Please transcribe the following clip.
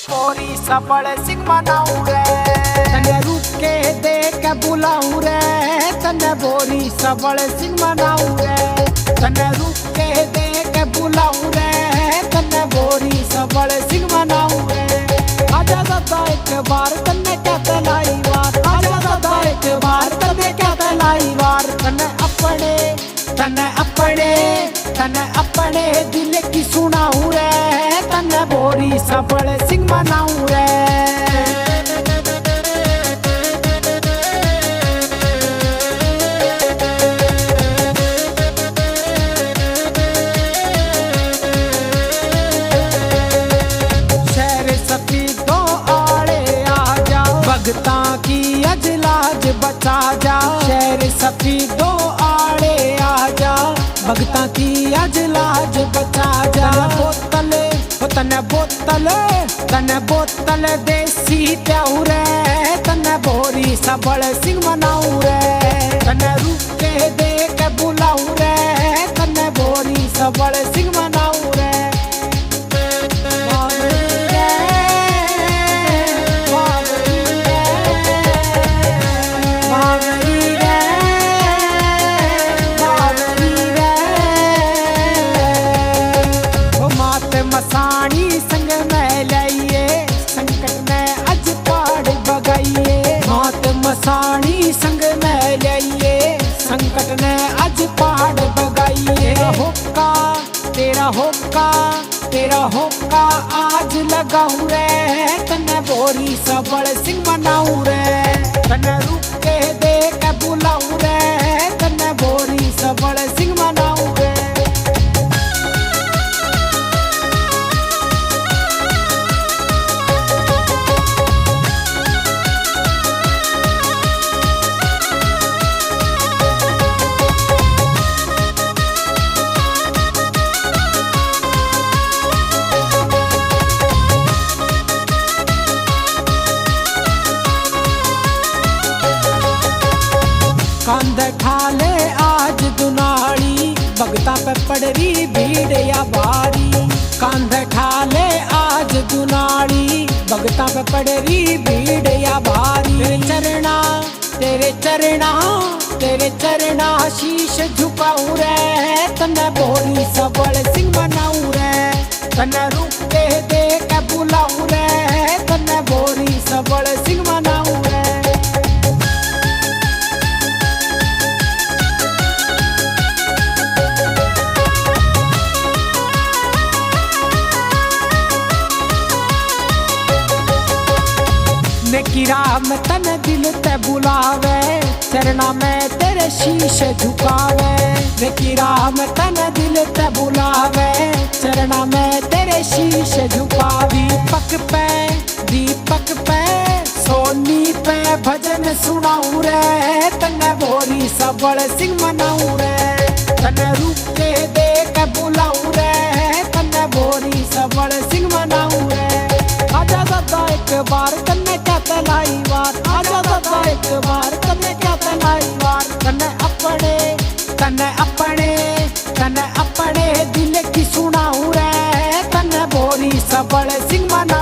बोरी सबल सिंह मनाऊ रे, तने रूप के देख बुलाऊ रे, तने बोरी सबल सिंह मनाऊ रे, तने रूप के देख बुलाऊ रे, तने बोरी सबल सिंह मनाऊ रे। आजा दादा एक बार तने क्या तलाई वार, आजा दादा एक बार तने क्या तलाई वार, तने अपने दिल की सुनाऊ रे, तने बोरी सबल सिंह मनाऊ रे। शहर सफीदो आड़े आ जा, भगता की अजलाज बचा जा, शहर सफीदो आड़े आ जा, भगता की अजलाज बचा जा। तने बोतल देसी प्याऊ रे, तने बोरी सबल सिंह मनाऊ रे, तने रूप के देख बुलाऊ रे, तने बोरी सबल सिंह मनाऊ रे। मसानी संग में लाइए, संकट में अज पाड़ बगाइए, मात मसानी संग में लाइए, संकट में अज पाड़ बगाइए। तेरा होका आज लगाऊ रे, तने बोरी सबल सिंह मनाऊ रे, तने रूप के देख बुलाऊ रे, तने बोरी सबल सिंह मनाऊ रे। कंध ठाले आज दुनाली, भगता पे पड़ रही भीड़ या भारी, कंध ठाले आज दुनाली, भगता पे पड़ रही भीड़ या भारी। तेरे चरणा शीश झुकाऊ रे, तने बोरी सबल सिंह मनाऊ रे, तने रूप के देख बुलाऊ रे, तने बोरी सबल सिंह मनाऊ रे। नेकी राम तन दिल ते बुलावे, चरना में तेरे शीश झुकावे, नेकी राम तन दिल ते बुलावे, चरना में तेरे शीश झुकावी। दीपक पे सोनी पे भजन सुनाऊ रे, तने बोरी सबल सिंह मनाऊ रे, तने रूप के देख बुलाऊ रे, तने बोरी सबल सिंह मनाऊ रे। आजा दादा एक बार तने क्या तलाई वार, आजा दादा एक बार तने क्या तलाई वार, तने अपने दिल की सुनाऊ रे, तने बोरी सबल सिंह मनाऊ।